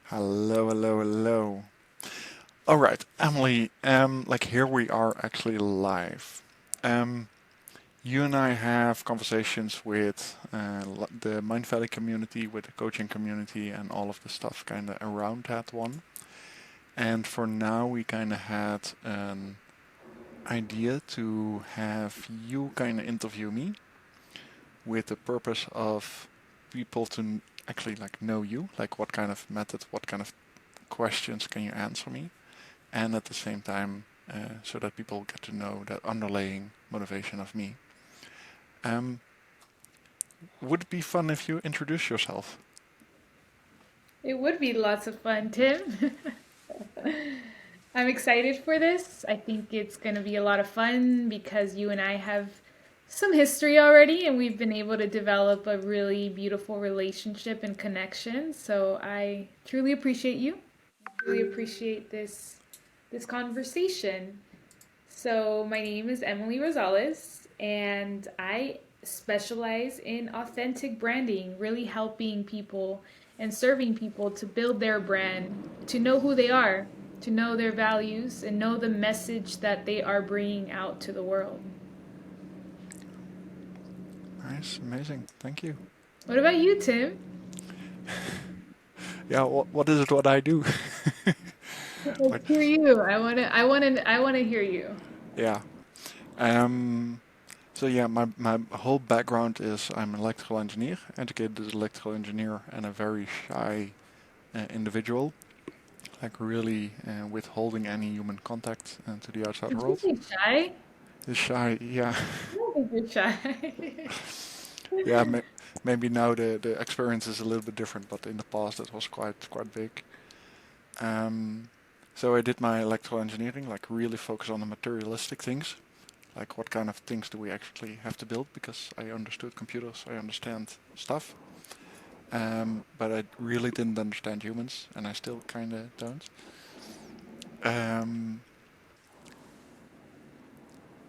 Hello, hello, hello. All right, Emily. Here we are actually live. Um, you and I have conversations with the Mind Valley community, with the coaching community, and all of the stuff kind of around that one. And for now, we kind of had an idea to have you kind of interview me with the purpose of people to actually know you, like what kind of method, what kind of questions can you answer me, and at the same time, so that people get to know that underlying motivation of me. Um, would it be fun if you introduce yourself? It would be lots of fun, Tim. I'm excited for this. I think it's going to be a lot of fun because you and I have some history already and we've been able to develop a really beautiful relationship and connection. So I truly appreciate you. Really appreciate this conversation. So my name is Emily Rosales and I specialize in authentic branding, really helping people and serving people to build their brand, to know who they are, to know their values, and know the message that they are bringing out to the world. Nice, amazing, thank you. What about you, Tim? Yeah, what is it what I do? Let's Like, hear you. I want to hear you. yeah. Um, so yeah, my whole background is I'm an electrical engineer, educated as an electrical engineer, and a very shy individual, like really withholding any human contact to the outside Did you world. say shy? Is shy, yeah. I don't think you're shy. Yeah, maybe now the experience is a little bit different, but in the past it was quite big. Um, so I did my electrical engineering, like really focus on the materialistic things, like what kind of things do we actually have to build, because I understood computers, I understand stuff, but I really didn't understand humans, and I still kind of don't. Um,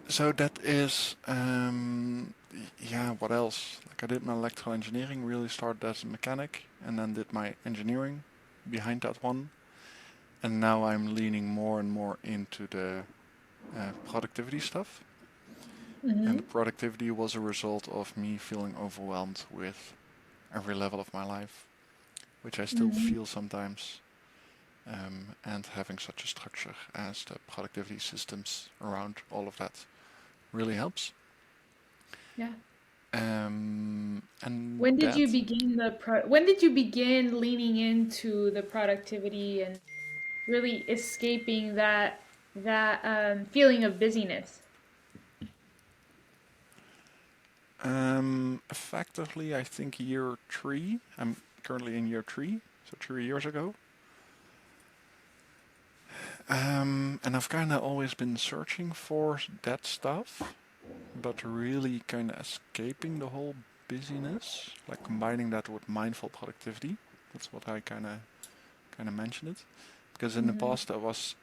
so that is, yeah, what else? Like I did my electrical engineering, really started as a mechanic, and then did my engineering behind that one. And now I'm leaning more and more into the productivity stuff. And the Hmm. productivity was a result of me feeling overwhelmed with every level of my life, which I still Hmm. feel sometimes. And having such a structure as the productivity systems around all of that really helps. Yeah. And When did you that, begin when did you begin leaning into the productivity and really escaping that feeling of busyness? effectively, I think year three. I'm currently in year three, so 3 years ago. And I've kind of always been searching for that stuff, but really kind of escaping the whole busyness, like combining that with mindful productivity. That's what I kind of mentioned it, because in the Hmm. past I was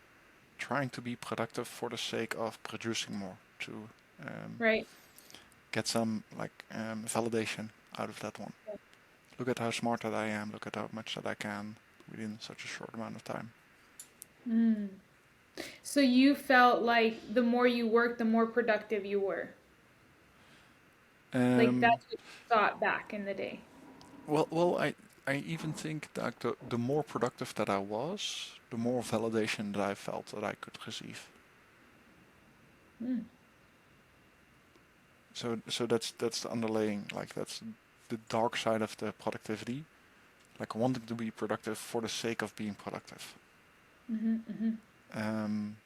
trying to be productive for the sake of producing more to um, Right. get some validation out of that one. Look at how smart that I am. Look at how much that I can within such a short amount of time. Mm. So you felt like the more you worked, the more productive you were. Like Um, that's what you thought back in the day. well, I even think that the more productive that I was, the more validation that I felt that I could receive. Mm. So that's the underlying, like that's the dark side of the productivity, like wanting to be productive for the sake of being productive. Hmm. Hmm. Um,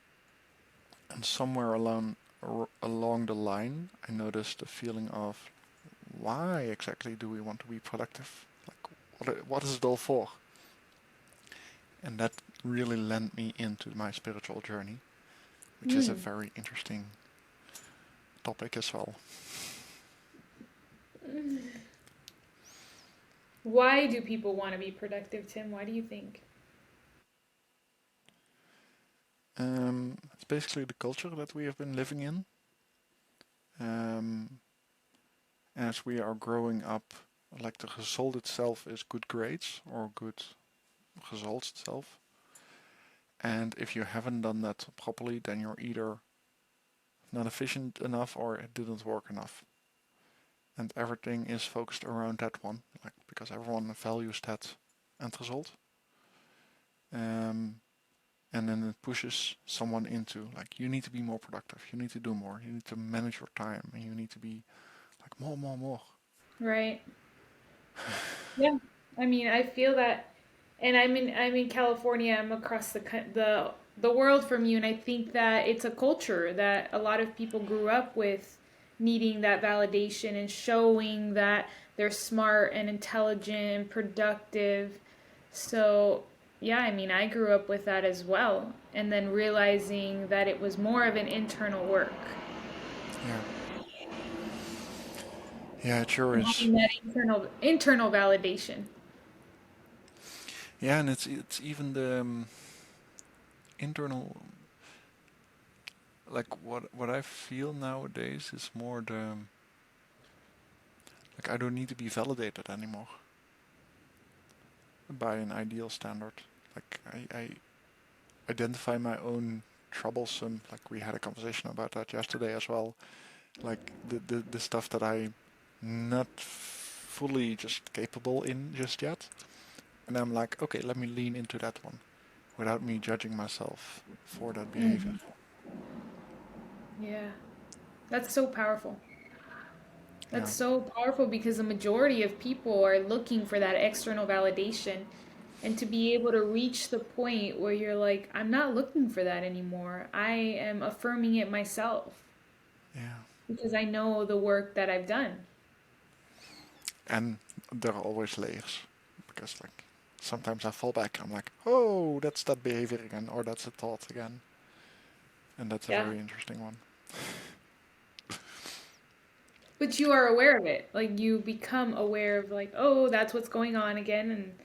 and somewhere along the line, I noticed the feeling of why exactly do we want to be productive? Like what is it all for? And that really led me into my spiritual journey, which is a Mm. very interesting topic as well. Why do people want to be productive, Tim? Why do you think? It's basically the culture that we have been living in. Um, as we are growing up, like the result itself is good grades or good results itself. And if you haven't done that properly, then you're either not efficient enough or it didn't work enough. And everything is focused around that one, like because everyone values that end result. Um, and then it pushes someone into like you need to be more productive, you need to do more, you need to manage your time, and you need to be like more, more, more. Right. Yeah. I mean, I feel that, and I'm in California. I'm across the world from you, and I think that it's a culture that a lot of people grew up with, needing that validation and showing that they're smart and intelligent and productive. So, yeah, I mean, I grew up with that as well, and then realizing that it was more of an internal work, Yeah, yeah, it sure and is. having that internal validation. Yeah, and it's even the internal, like what I feel nowadays is more the like I don't need to be validated anymore by an ideal standard. Like I identify my own troublesome. Like we had a conversation about that yesterday as well. Like the stuff that I not fully just capable in just yet. And I'm like, okay, let me lean into that one without me judging myself for that behavior. Mhm. Yeah, that's so powerful. That's Yeah, so powerful because the majority of people are looking for that external validation. And to be able to reach the point where you're like, I'm not looking for that anymore. I am affirming it myself yeah. because I know the work that I've done. And there are always layers because like sometimes I fall back. I'm like, oh, that's that behavior again, or that's a thought again, and that's a Yeah. very interesting one. But you are aware of it. Like you become aware of like, oh, that's what's going on again and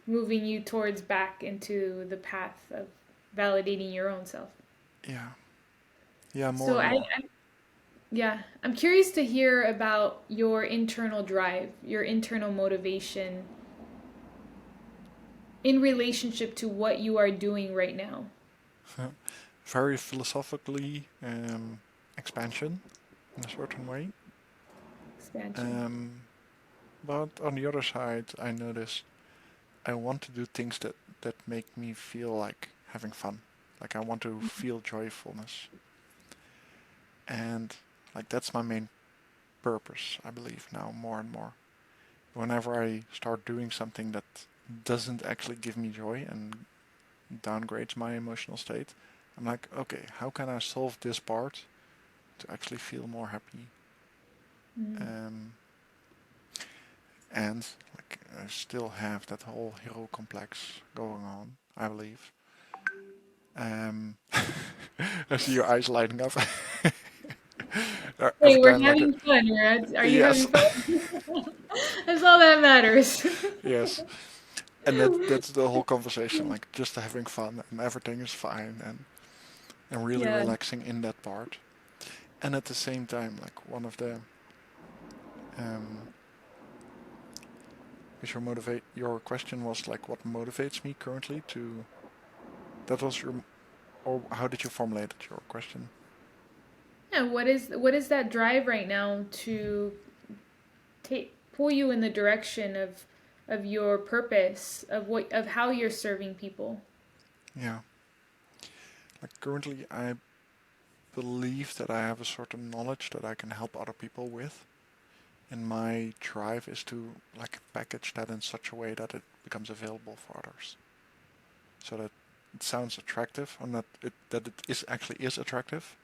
moving you towards back into the path of validating your own self. Yeah, yeah, more So and I, more. yeah, I'm curious to hear about your internal drive, your internal motivation in relationship to what you are doing right now. Very philosophically expansion in a certain way. Expansion. Um, but on the other side, I notice I want to do things that make me feel like having fun. Like I want to feel joyfulness, and like that's my main purpose. I believe now more and more. Whenever I start doing something that doesn't actually give me joy and downgrades my emotional state, I'm like, okay, how can I solve this part to actually feel more happy? Mm. Um, and like I still have that whole hero complex going on, I believe. Um, I see your eyes lighting up. Hey, Every we're time, like, having fun, right? Are you yes, having fun? That's all that matters. yes, and that's the whole conversation. Like, just having fun and everything is fine, and really Yeah. relaxing in that part. And at the same time, like one of the um, is your motivate your question was like what motivates me currently to that was your or how did you formulate it, your question? Yeah, what is that drive right now to take pull you in the direction of your purpose, of how you're serving people? Yeah, like currently I believe that I have a certain knowledge that I can help other people with, and my drive is to like package that in such a way that it becomes available for others, so that it sounds attractive, and that it is actually is attractive,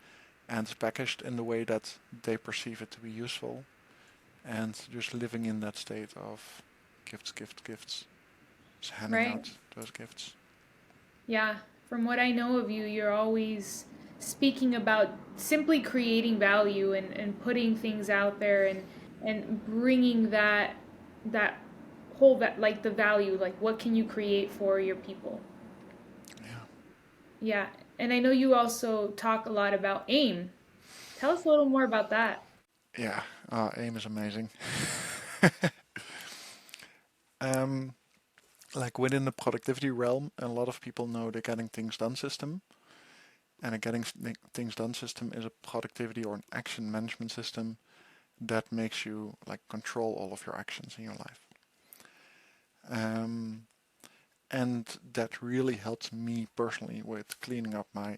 and it's packaged in the way that they perceive it to be useful, and just living in that state of gifts, gifts, gifts, just handing Right? out those gifts. Yeah, from what I know of you, you're always speaking about simply creating value and putting things out there and bringing that whole that like the value, like what can you create for your people? Yeah, Yeah, and I know you also talk a lot about AIM. Tell us a little more about that. yeah. AIM is amazing. um, like within the productivity realm, a lot of people know the getting things done system. And a getting things done system is a productivity or an action management system that makes you like control all of your actions in your life. Um, and that really helped me personally with cleaning up my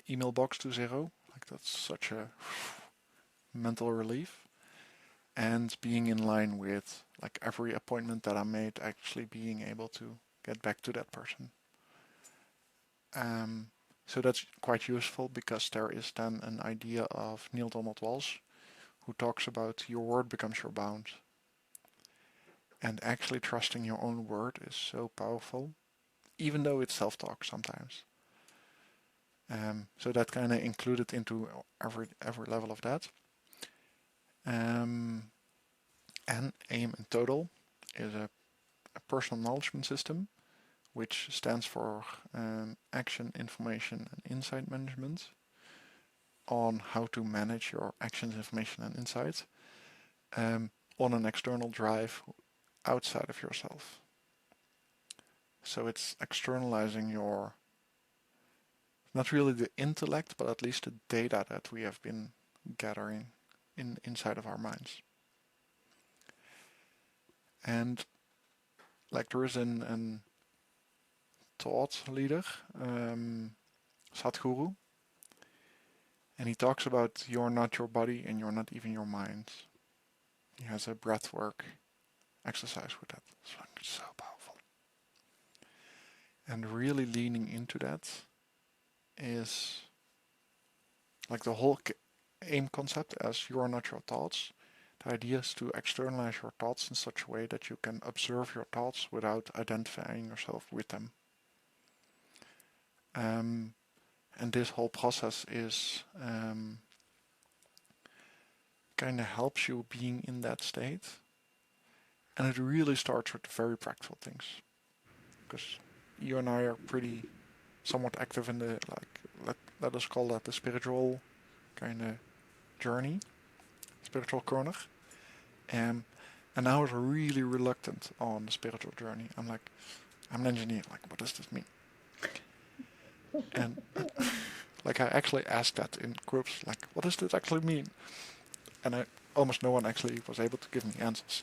email box to zero. Like that's such a mental relief. And being in line with like every appointment that I made, actually being able to get back to that person. Um, so that's quite useful because there is then an idea of Neil Donald Walsh who talks about your word becomes your bound. And actually trusting your own word is so powerful, even though it's self-talk sometimes. So that kind of included into every level of that. Um, and AIM in total is a personal knowledgement system, which stands for Action, Information, and Insight Management, on how to manage your actions, information, and insights on an external drive outside of yourself. So it's externalizing your, not really the intellect, but at least the data that we have been gathering inside of our minds. And like there is an thought leader, Sadhguru, and he talks about you're not your body and you're not even your mind. He has a breathwork exercise with that. It's so powerful. And really leaning into that is like the whole AIM concept as you are not your thoughts. The idea is to externalize your thoughts in such a way that you can observe your thoughts without identifying yourself with them. And this whole process is kind of helps you being in that state. And it really starts with very practical things. Because you and I are pretty somewhat active in the, like, let us call that the spiritual kind of journey, spiritual corner. Um, and I was really reluctant on the spiritual journey. I'm like, I'm an engineer. Like, what does this mean? And like, I actually asked that in groups. Like, what does this actually mean? And almost no one actually was able to give me answers,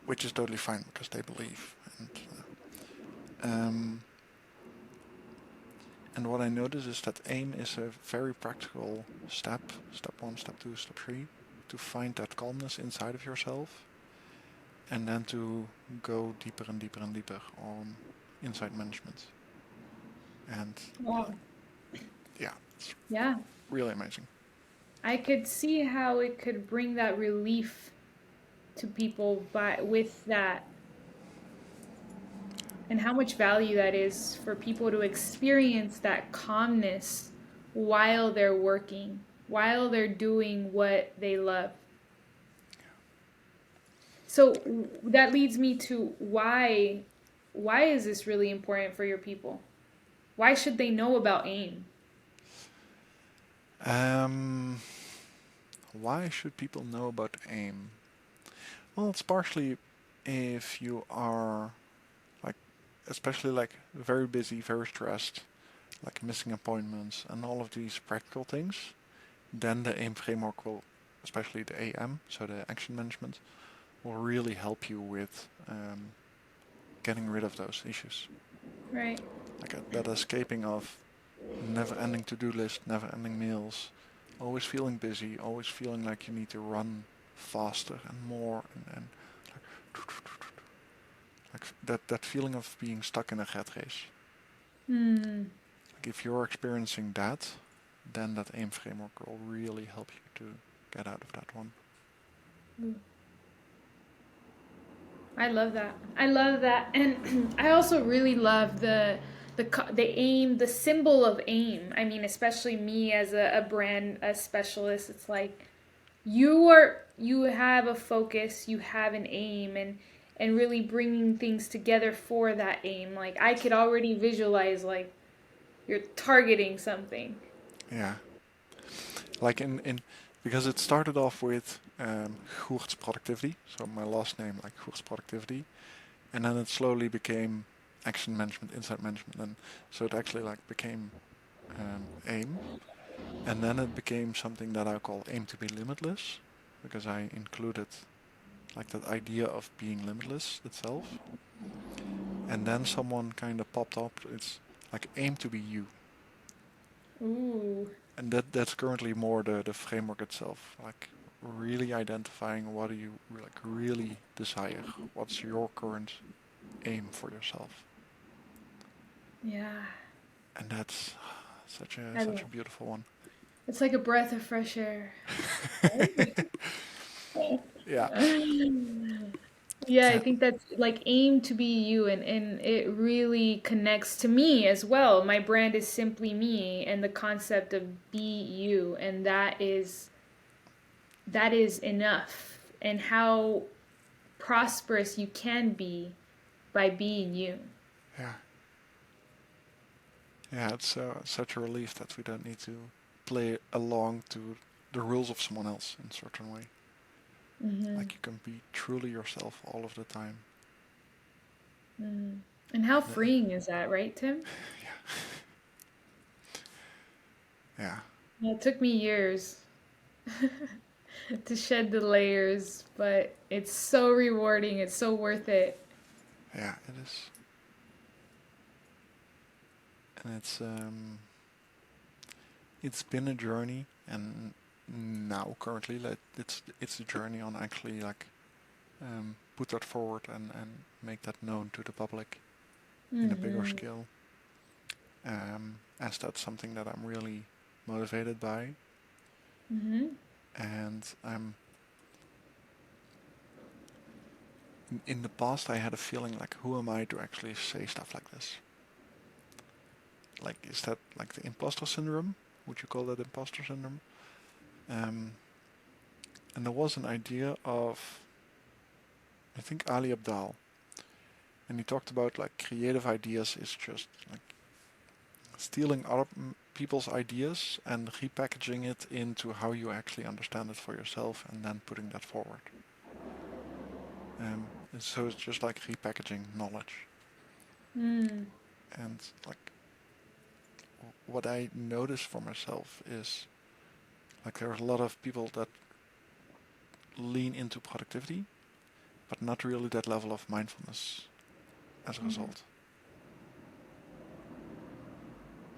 which is totally fine because they believe. Um, and what I notice is that AIM is a very practical step, step one, step two, step three, to find that calmness inside of yourself, and then to go deeper and deeper and deeper on insight management. And Wow. yeah, it's Yeah. really amazing. I could see how it could bring that relief to people by with that and how much value that is for people to experience that calmness while they're working, while they're doing what they love. So that leads me to why is this really important for your people? Why should they know about AIM? Um, why should people know about AIM? Well, it's partially if you are like, especially like very busy, very stressed, like missing appointments and all of these practical things, then the AIM framework will, especially the AM, so the action management, will really help you with getting rid of those issues. Right. Like that escaping of never-ending to-do list, never-ending meals, always feeling busy, always feeling like you need to run faster and more, and like that feeling of being stuck in a rat race. Hmm. Like if you're experiencing that, then that AIM framework will really help you to get out of that one. I love that. I love that, and I also really love the aim, the symbol of aim. I mean, especially me as a brand a specialist, it's like you have a focus, you have an aim, and really bringing things together for that aim. Like I could already visualize like you're targeting something. Yeah, like in because it started off with Goert's productivity, so my last name like Goert's productivity, and then it slowly became action management, insight management, and so it actually like became AIM, and then it became something that I call aim to be limitless, because I included like that idea of being limitless itself. And then someone kind of popped up. It's like aim to be you, Ooh. and that's currently more the framework itself. Like really identifying what do you like really desire. What's your current aim for yourself, Yeah. and that's such a I such love a beautiful one. It's like a breath of fresh air. Yeah, Yeah, I yeah, think that's like aim to be you, and it really connects to me as well. My brand is simply me, and the concept of be you, and that is enough. And how prosperous you can be by being you. yeah, yeah. It's such a relief that we don't need to play along to the rules of someone else in a certain way. Hmm. Like you can be truly yourself all of the time. Hmm. And how And, freeing is that, right, Tim? yeah, Yeah, it took me years to shed the layers, but it's so rewarding. It's so worth it. yeah, it is, and it's been a journey, and now currently like it's a journey on actually like put that forward and make that known to the public in a bigger Hmm. scale. As that's something that I'm really motivated by, Hmm. and I'm in the past I had a feeling like who am I to actually say stuff like this? Like is that like the imposter syndrome? Would you call that imposter syndrome? Um, and there was an idea of I think Ali Abdal, and he talked about like creative ideas is just like stealing other people's ideas and repackaging it into how you actually understand it for yourself and then putting that forward. And so it's just like repackaging knowledge. Mm. And like what I notice for myself is like there's a lot of people that lean into productivity, but not really that level of mindfulness as a Mm. result.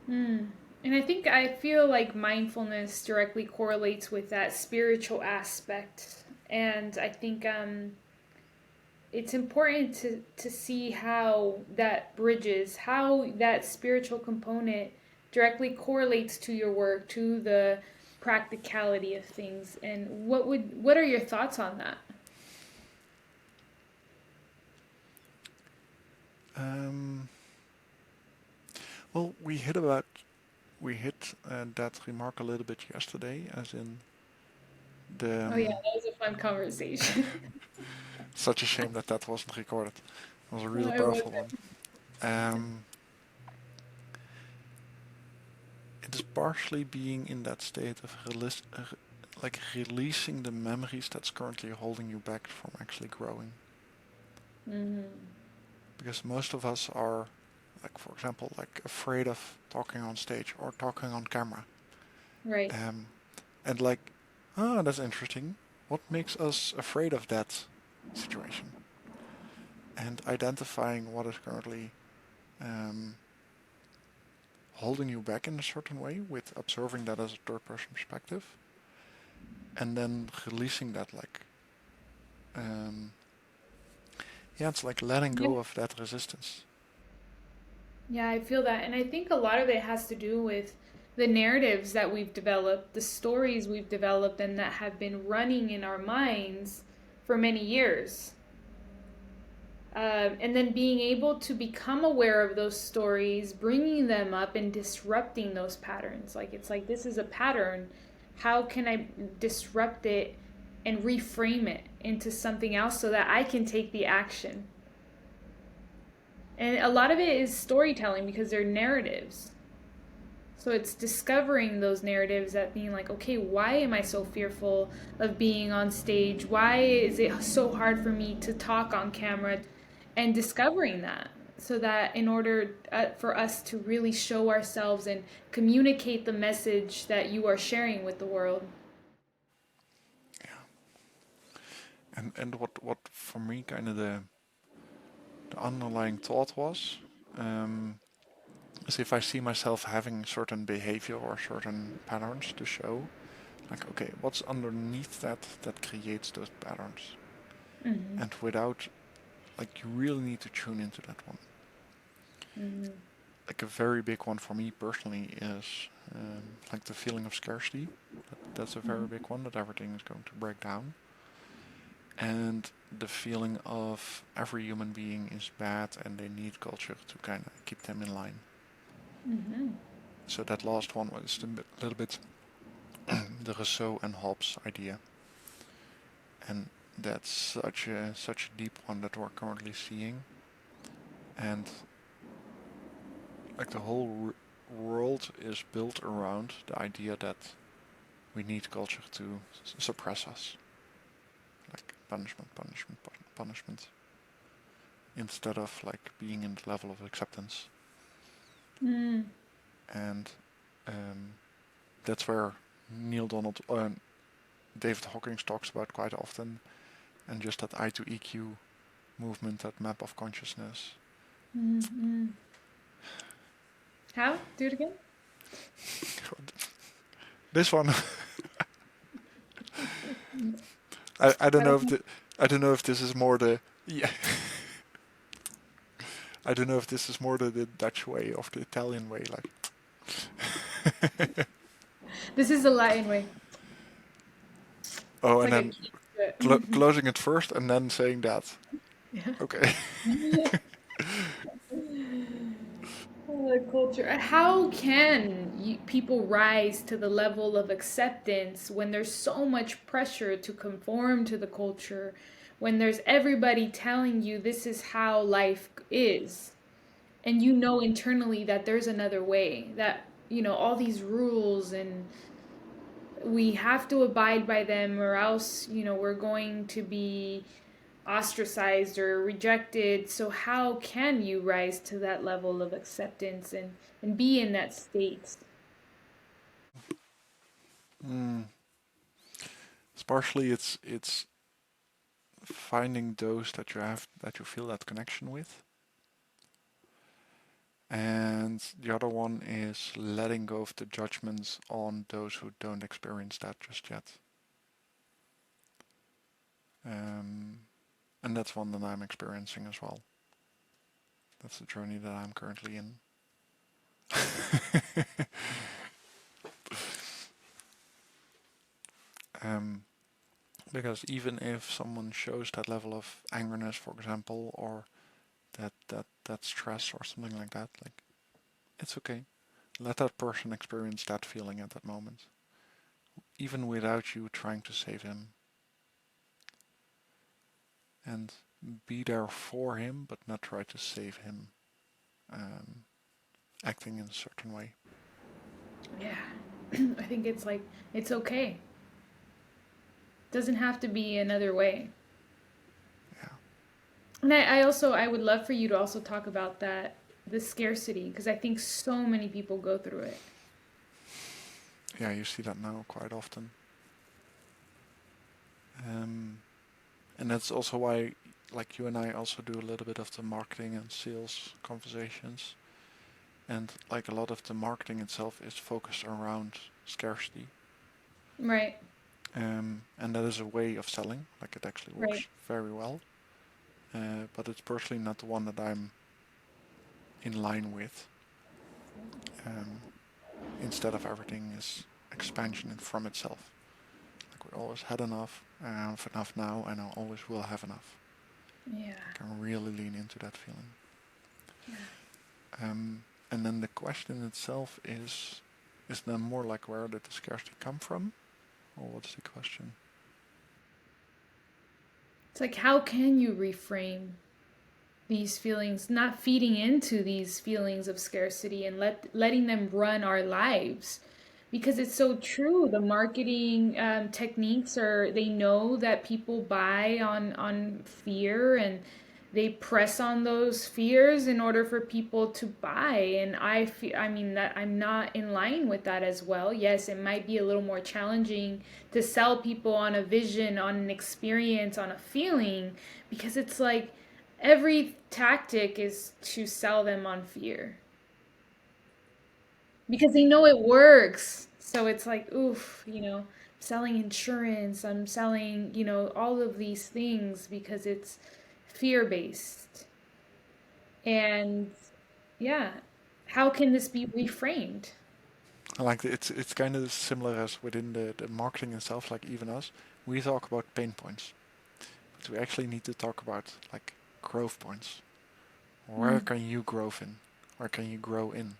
Mm. And I feel like mindfulness directly correlates with that spiritual aspect. And I think it's important to see how that bridges, how that spiritual component directly correlates to your work, to the practicality of things. And what are your thoughts on that? Um, well, we hit that remark a little bit yesterday, as in the Oh yeah, that was a fun conversation. such a shame that that wasn't recorded. It was a No, really it powerful one. wasn't. Um, it is partially being in that state of like releasing the memories that's currently holding you back from actually growing. Hmm. Because most of us are, like for example, like afraid of talking on stage or talking on camera. Right. Um, and like, oh, that's interesting. What makes us afraid of that situation? And identifying what is currently um, holding you back in a certain way with observing that as a third person perspective and then releasing that like um, yeah, it's like letting Yeah. go of that resistance. Yeah, I feel that. And I think a lot of it has to do with the narratives that we've developed, the stories we've developed, and that have been running in our minds for many years. And then being able to become aware of those stories, bringing them up and disrupting those patterns. Like, it's like, this is a pattern. How can I disrupt it and reframe it into something else so that I can take the action? And a lot of it is storytelling because they're narratives. So it's discovering those narratives that being like, okay, why am I so fearful of being on stage? Why is it so hard for me to talk on camera? and discovering that, so that in order for us to really show ourselves and communicate the message that you are sharing with the world. Yeah. And what for me kind of the underlying thought was, um, is if I see myself having certain behavior or certain patterns to show, like, okay, what's underneath that creates those patterns? Mm-hmm. And without, like, you really need to tune into that one. Mm-hmm. Like a very big one for me personally is like the feeling of scarcity. That's a very big one, that everything is going to break down. And the feeling of every human being is bad and they need culture to kind of keep them in line. Mm-hmm. So that last one was a little bit the Rousseau and Hobbes idea, and that's such a deep one that we're currently seeing, and like the whole world is built around the idea that we need culture to suppress us, like punishment, punishment, punishment, instead of like being in the level of acceptance. Mm. And um, that's where Neil Donald, David Hawkins talks about quite often, and just that I2EQ movement, that map of consciousness. Mm-hmm. How? Do it again. This one, I don't I know don't if know. I don't know if this is more the yeah I don't know if this is more the Dutch way or the Italian way, like This is the Latin way. oh, It's and like a then key to it. closing it first and then saying that. Yeah. Okay. Oh, the culture. How can people rise to the level of acceptance when there's so much pressure to conform to the culture, when there's everybody telling you this is how life is, and you know internally that there's another way, that, all these rules and we have to abide by them or else, we're going to be ostracized or rejected. So how can you rise to that level of acceptance and be in that state? Mm. Partially it's finding those that you feel that connection with. And the other one is letting go of the judgments on those who don't experience that just yet. Um, and that's one that I'm experiencing as well. That's the journey that I'm currently in. um, because even if someone shows that level of angerness, for example, or that stress or something like that, like it's okay. Let that person experience that feeling at that moment, even without you trying to save him. And be there for him, but not try to save him, um, acting in a certain way. Yeah. I think it's like, it's okay. Doesn't have to be another way. Yeah, And I would love for you to also talk about that, the scarcity, because I think so many people go through it. yeah, you see that now quite often, um, and that's also why, like you and I, also do a little bit of the marketing and sales conversations, and like a lot of the marketing itself is focused around scarcity, Right, and that is a way of selling. Like it actually right. works very well, but it's personally not the one that I'm in line with. Um, Instead of everything is expansion in from itself. Like we always had enough, I have enough now, and I always will have enough. Yeah. I can really lean into that feeling. Yeah. And then the question itself is then more like where did the scarcity come from? Or what's the question? It's like, how can you reframe these feelings, not feeding into these feelings of scarcity and letting them run our lives? Because it's so true. The marketing techniques are, they know that people buy on fear, and they press on those fears in order for people to buy. And I feel, I mean, that I'm not in line with that as well. Yes, it might be a little more challenging to sell people on a vision, on an experience, on a feeling, because it's like every tactic is to sell them on fear because they know it works. So it's like, oof, selling insurance, I'm selling, all of these things because it's fear based. And yeah, how can this be reframed? Like it's kind of similar as within the marketing itself. Like even us, we talk about pain points, but we actually need to talk about like growth points. Where Mm. can you grow in? Where can you grow in?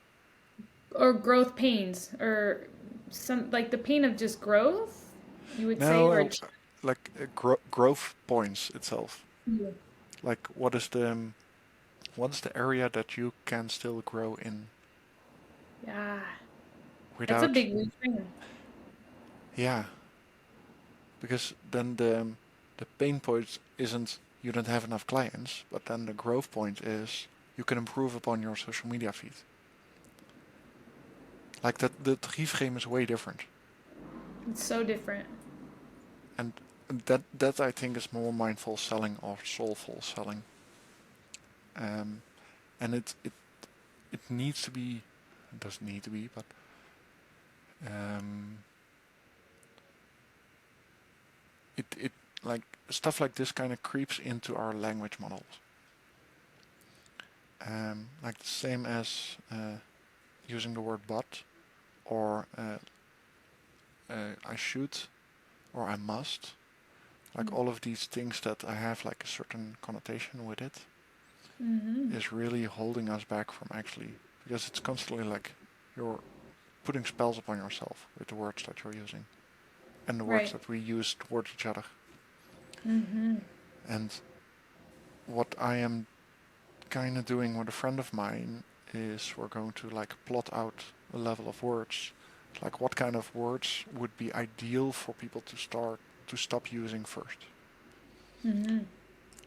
Or growth pains, or some like the pain of just growth, you would say, or No, like growth points itself. yeah. Like what is the area that you can still grow in Yeah, that's a without? big reframe. Yeah, because then the pain point isn't you don't have enough clients, but then the growth point is you can improve upon your social media feed. Like that, the reframe is way different, It's so different. and that I think is more mindful selling or soulful selling. Um, and it needs to be, it doesn't need to be, but um, it like stuff like this kind of creeps into our language models. Like the same as using the word but or I should or I must. Like all of these things that I have like a certain connotation with it Mm-hmm. is really holding us back from actually because it's constantly like you're putting spells upon yourself with the words that you're using and the words Right. that we use towards each other. Mm-hmm. And what I am kind of doing with a friend of mine is we're going to like plot out a level of words, like what kind of words would be ideal for people to stop using first. Mm-hmm.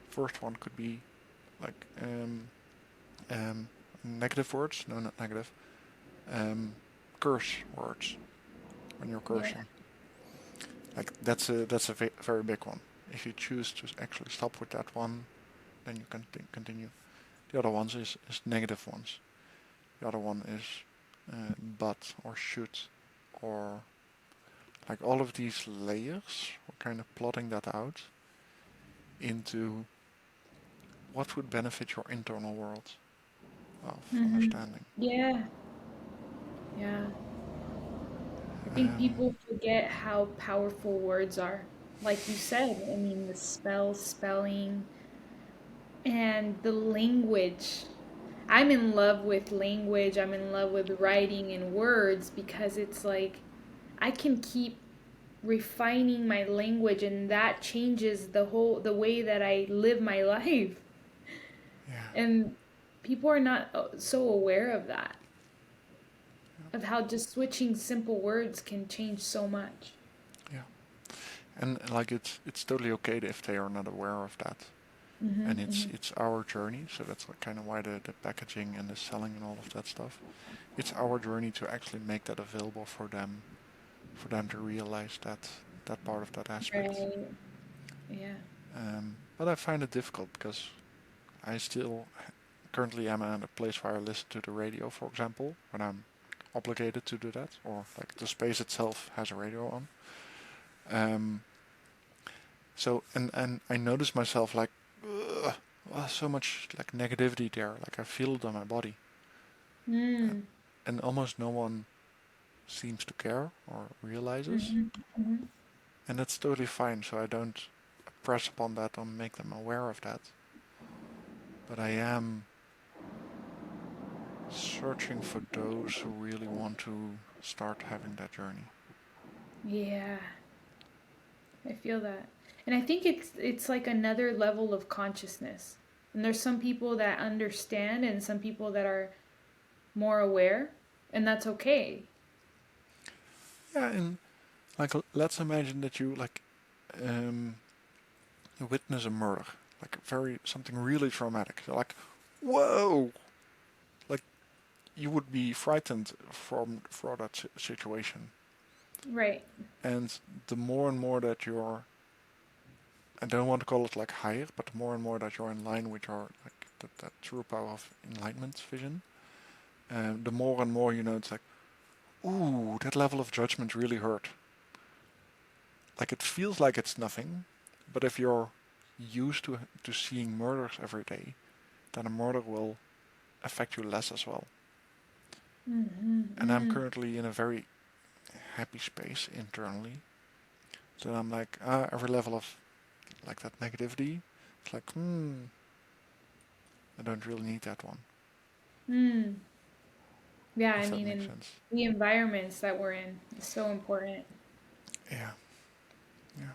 First one could be like um, negative words, no, not negative, um, curse words when you're Yeah. cursing. Like that's a very big one. If you choose to actually stop with that one, then you can continue. The other ones is negative ones. The other one is but or should or like all of these layers. We're kind of plotting that out into what would benefit your internal world of Mm-hmm. understanding. Yeah. Yeah. I think Um, people forget how powerful words are. Like you said, I mean, the spelling, and the language. I'm in love with language. I'm in love with writing and words because it's like I can keep refining my language and that changes the way that I live my life. yeah, And people are not so aware of that, yeah, of how just switching simple words can change so much. yeah. And like it's totally okay if they are not aware of that. And Mm-hmm. it's our journey, so that's kind of why the packaging and the selling and all of that stuff. It's our journey to actually make that available for them to realize that part of that aspect. Right. Yeah. But I find it difficult because I still currently am at a place where I listen to the radio, for example, when I'm obligated to do that, or like the space itself has a radio on. Um, so and I notice myself like, ugh, so much like negativity there. Like I feel it on my body, Mm. and almost no one seems to care or realizes, Mm-hmm. Mm-hmm. and that's totally fine. So I don't press upon that or make them aware of that. But I am searching for those who really want to start having that journey. Yeah. I feel that. And I think it's like another level of consciousness. And there's some people that understand and some people that are more aware, and that's okay. Yeah, and like let's imagine that you like um, witness a murder. like something really traumatic. Like, whoa! Like you would be frightened for that situation. Right. And the more and more that you're, I don't want to call it like higher, but the more and more that you're in line with your like that true power of enlightenment vision, the more and more it's like, ooh, that level of judgment really hurt. Like it feels like it's nothing, but if you're used to seeing murders every day, then a murder will affect you less as well. Mm-hmm. And I'm Mm. currently in a very happy space internally. So I'm like, every level of like that negativity, it's like, I don't really need that one. Mm. Yeah, I If that mean, makes in sense. the environments that we're in is so important. Yeah, yeah.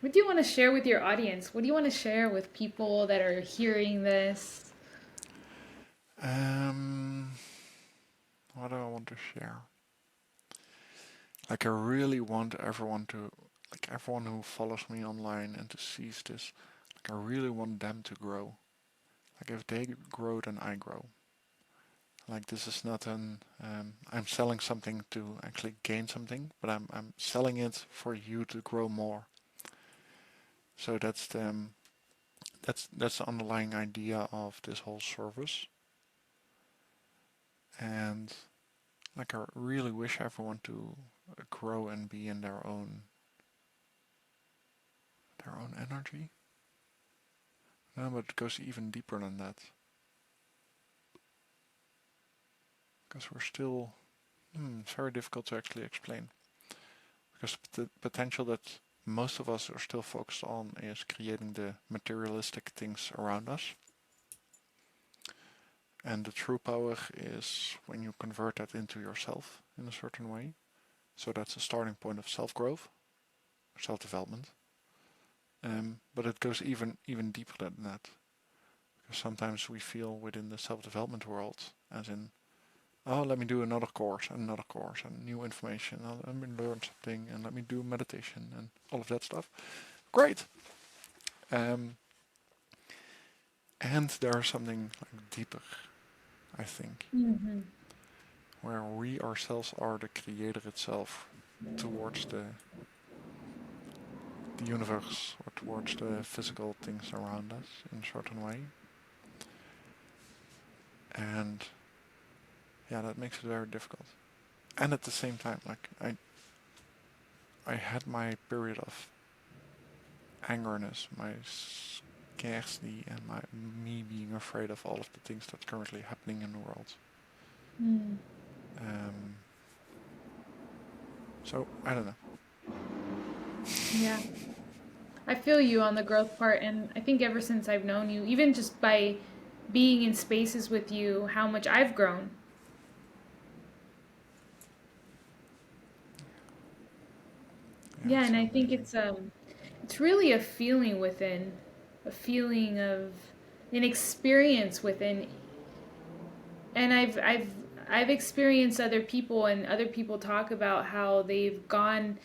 What do you want to share with your audience? What do you want to share with people that are hearing this? Um, what do I want to share? Like I really want everyone to, like everyone who follows me online and to sees this, like I really want them to grow. Like if they grow, then I grow. Like this is not I'm selling something to actually gain something, but I'm selling it for you to grow more. So that's the underlying idea of this whole service. And like I really wish everyone to grow and be in their own energy. No, but it goes even deeper than that. Because we're still it's very difficult to actually explain. Because the potential that most of us are still focused on is creating the materialistic things around us. And the true power is when you convert that into yourself in a certain way. So that's a starting point of self-growth, self-development. But it goes even deeper than that. Because sometimes we feel within the self-development world, as in, oh, let me do another course and another course and new information. Let me learn something and let me do meditation and all of that stuff. Great. Um, and there's something like deeper, I think, Mm-hmm. where we ourselves are the creator itself towards the universe or towards the physical things around us in a certain way. And yeah, that makes it very difficult. And at the same time, like I had my period of angerness, my scarcity, and me being afraid of all of the things that's currently happening in the world. Mm. Um, so I don't know. Yeah. I feel you on the growth part, and I think ever since I've known you, even just by being in spaces with you, how much I've grown. Yeah, Yeah, it's and so I think amazing. it's really a feeling within, a feeling of an experience within. And I've experienced other people, and other people talk about how they've gone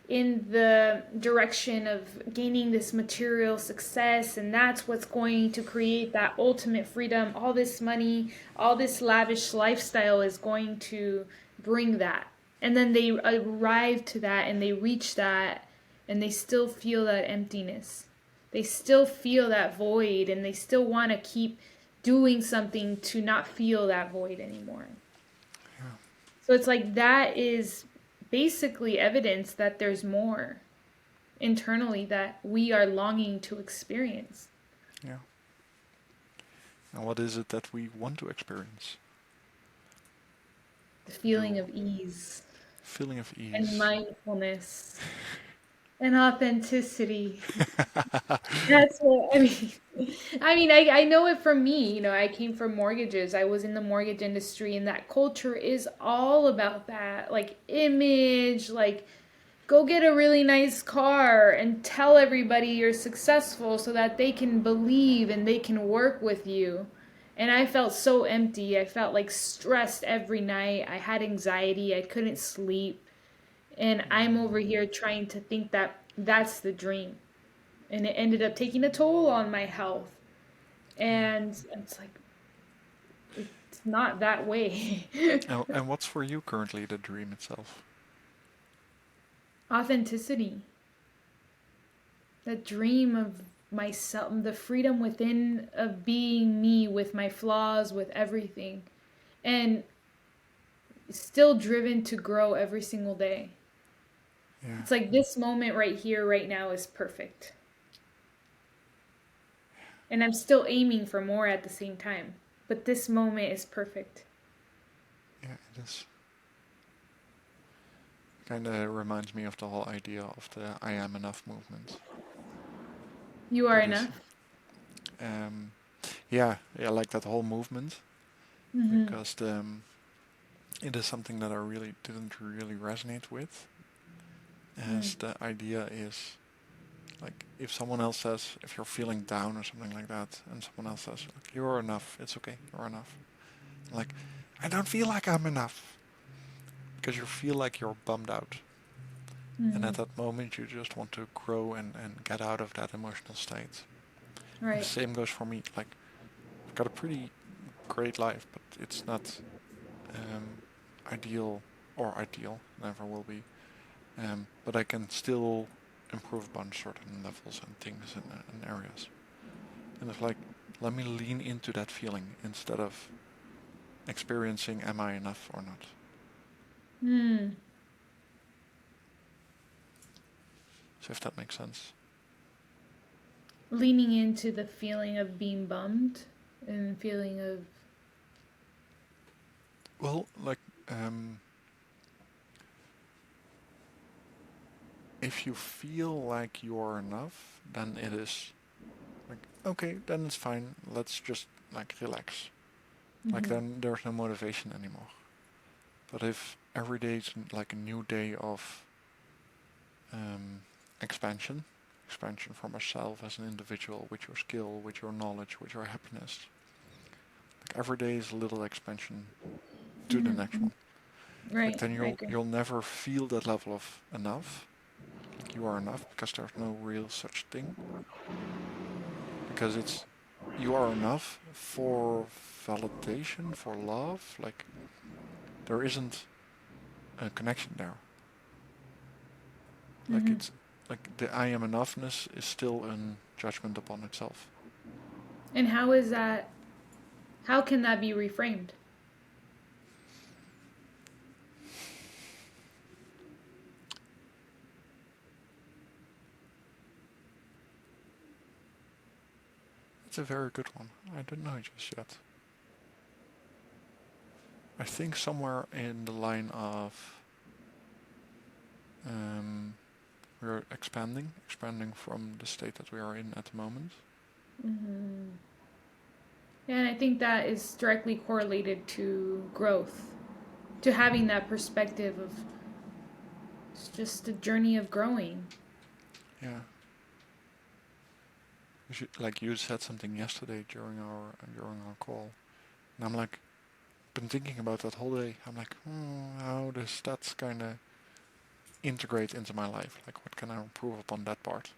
in the direction of gaining this material success, and that's what's going to create that ultimate freedom. All this money, all this lavish lifestyle is going to bring that. And then they arrive to that and they reach that, and they still feel that emptiness. They still feel that void, and they still want to keep doing something to not feel that void anymore. Yeah, So it's like that is basically evidence that there's more internally that we are longing to experience. yeah. And what is it that we want to experience? The feeling Do of ease feeling of and ease. mindfulness and authenticity. That's what I mean. I know it from me. I came from mortgages. I was in the mortgage industry, and that culture is all about that, like image, like go get a really nice car and tell everybody you're successful so that they can believe and they can work with you. And I felt so empty. I felt like stressed every night. I had anxiety. I couldn't sleep. And I'm over here trying to think that that's the dream. And it ended up taking a toll on my health. Yeah. And it's like, it's not that way. And what's for you currently the dream itself? Authenticity, the dream of myself, the freedom within of being me with my flaws, with everything. And still driven to grow every single day. Yeah. It's like this moment right here, right now is perfect. And I'm still aiming for more at the same time. But this moment is perfect. Yeah, it is. Kind of reminds me of the whole idea of the I am enough movement. You are That is, enough. um, yeah, like that whole movement Mm-hmm. because it is something that I really didn't really resonate with. As the idea is like if someone else says if you're feeling down or something like that, and someone else says like, you're enough, it's okay, you're enough. Like I don't feel like I'm enough because you feel like you're bummed out. And Mm-hmm. at that moment, you just want to grow and get out of that emotional state. And the Right. same goes for me. Like, I've got a pretty great life, but it's not um, ideal or ideal, never will be. But I can still improve upon certain levels and things and areas. And it's like, let me lean into that feeling instead of experiencing am I enough or not. Mm. So if that makes sense. Leaning into the feeling of being bummed and feeling of. Well, like, um, if you feel like you are enough, then it is like, okay, then it's fine. Let's just like relax. Like Mm-hmm. then there's no motivation anymore. But if every day is like a new day of um, expansion, expansion for myself as an individual, with your skill, with your knowledge, with your happiness, like every day is a little expansion to the next Mm-hmm. one. Like Right. then I you'll agree. you'll never feel that level of enough. Like you are enough because there's no real such thing. Because it's you are enough for validation, for love. Like there isn't a connection there. Like Mm-hmm. it's like the I am enoughness is still a judgment upon itself. And how is that? How can that be reframed? It's a very good one. I don't know just yet. I think somewhere in the line of um, we're expanding from the state that we are in at the moment. Mm-hmm. Yeah, and I think that is directly correlated to growth, to having that perspective of it's just a journey of growing. Yeah, like you said something yesterday during our call, and I'm like, been thinking about that whole day. I'm like, how does that kind of integrate into my life? Like, what can I improve upon that part?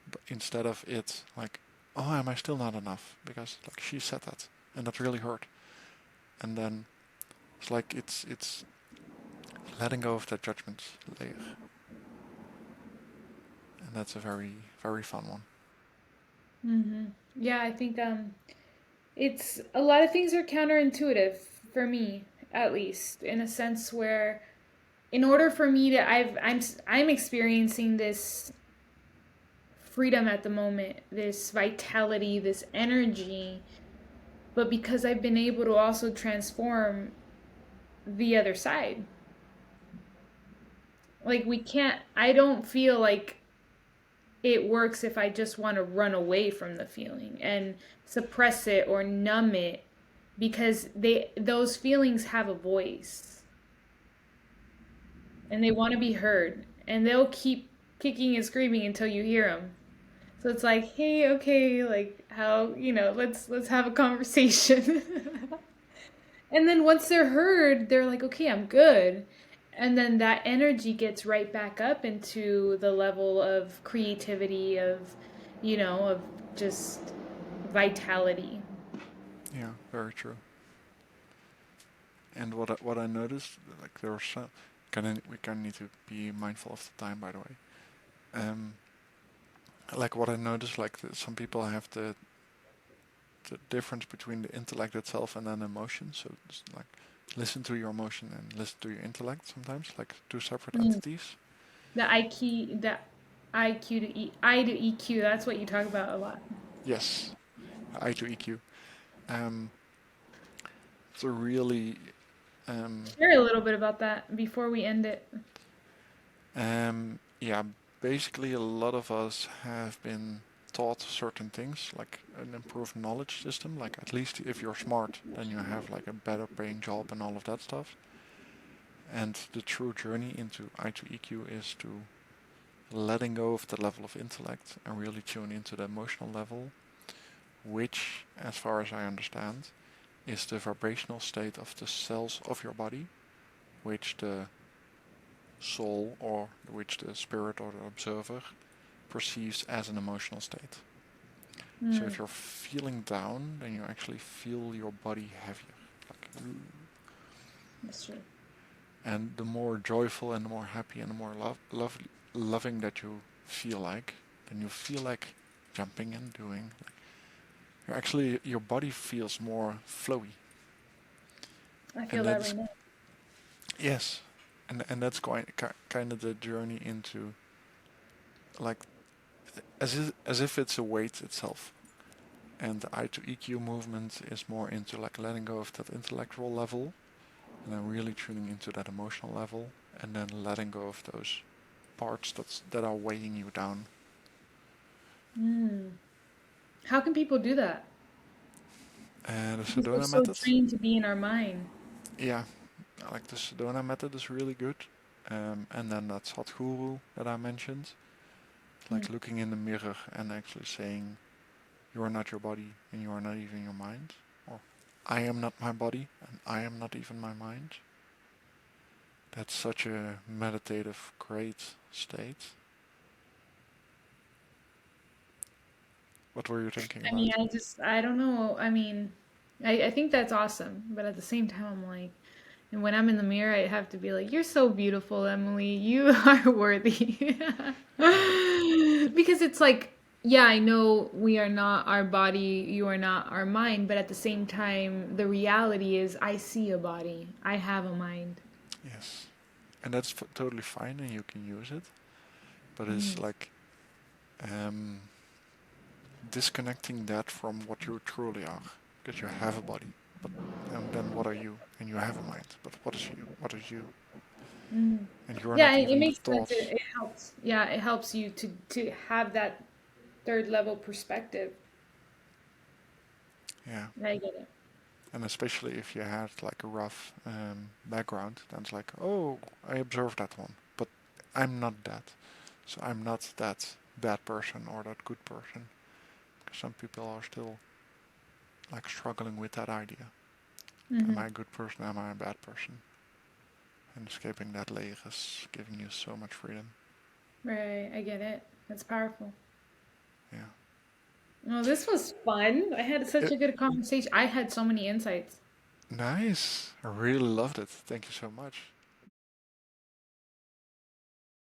But instead of it, like, oh, am I still not enough? Because like she said that, and that really hurt. And then it's like it's letting go of that judgment layer, and that's a very fun one. Mm-hmm. Yeah, I think it's a lot of things are counterintuitive for me, at least, in a sense where in order for me to I'm experiencing this freedom at the moment, this vitality, this energy, but because I've been able to also transform the other side. Like we can't I don't feel like it works if I just want to run away from the feeling and suppress it or numb it because those feelings have a voice and they want to be heard and they'll keep kicking and screaming until you hear them. So it's like, hey, okay, like how, let's have a conversation. And then once they're heard, they're like, okay, I'm good. And then that energy gets right back up into the level of creativity, of just vitality. Yeah, very true. And what I noticed, like there are some, we kind of need to be mindful of the time, by the way. Um, like what I noticed, like some people have the difference between the intellect itself and then emotion. So it's like listen to your emotion and listen to your intellect sometimes, like two separate Mm. entities. The IQ to I to EQ, that's what you talk about a lot. Yes, I2EQ. Um, so really, um, Share a little bit about that before we end it. yeah, basically a lot of us have been taught certain things, like an improved knowledge system. Like at least if you're smart, then you have like a better paying job and all of that stuff. And the true journey into I2EQ is to letting go of the level of intellect and really tune into the emotional level, which, as far as I understand, is the vibrational state of the cells of your body, which the soul or which the spirit or the observer perceives as an emotional state. So Mm, if you're feeling down, then you actually feel your body heavier. Like, that's true. and the more joyful and the more happy and the more loving that you feel like, then you feel like jumping and doing. You're actually, your body feels more flowy. I And feel that that's, right now. yes, and that's kind of the journey into, like, as if it's a weight itself. And the I to EQ movement is more into like letting go of that intellectual level and then really tuning into that emotional level and then letting go of those parts that are weighing you down. Mm. How can people do that? And the Because we're Sedona so method, trained to be in our mind. yeah, I like the Sedona method is really good. And then that Sadhguru that I mentioned, Mm. like looking in the mirror and actually saying, you are not your body and you are not even your mind. Or, I am not my body and I am not even my mind. That's such a meditative, great state. What were you thinking I mean, about? I don't know. I mean, I think that's awesome. But at the same time, I'm like, and when I'm in the mirror, I have to be like, you're so beautiful, Emily. You are worthy. Yeah. Because it's like, yeah, I know we are not our body, you are not our mind, but at the same time, the reality is I see a body, I have a mind. Yes. And that's totally fine and you can use it. But it's Mm. like um, disconnecting that from what you truly are. Because you have a body. But and then what are you? And you have a mind. But what is you? What is you? Mm. And you are Yeah, not it even the makes sense. thoughts. It helps. Yeah, it helps you to have that third level perspective. Yeah. I get it. And especially if you had like a rough background, then it's like, oh, I observed that one. But I'm not that. So I'm not that bad person or that good person. Because some people are still like struggling with that idea. Am Hmm. I a good person? Am I a bad person? And escaping that layer is giving you so much freedom. Right, I get it. That's powerful. Yeah. Oh, this was fun. I had such It, a good conversation. I had so many insights. nice. I really loved it. Thank you so much.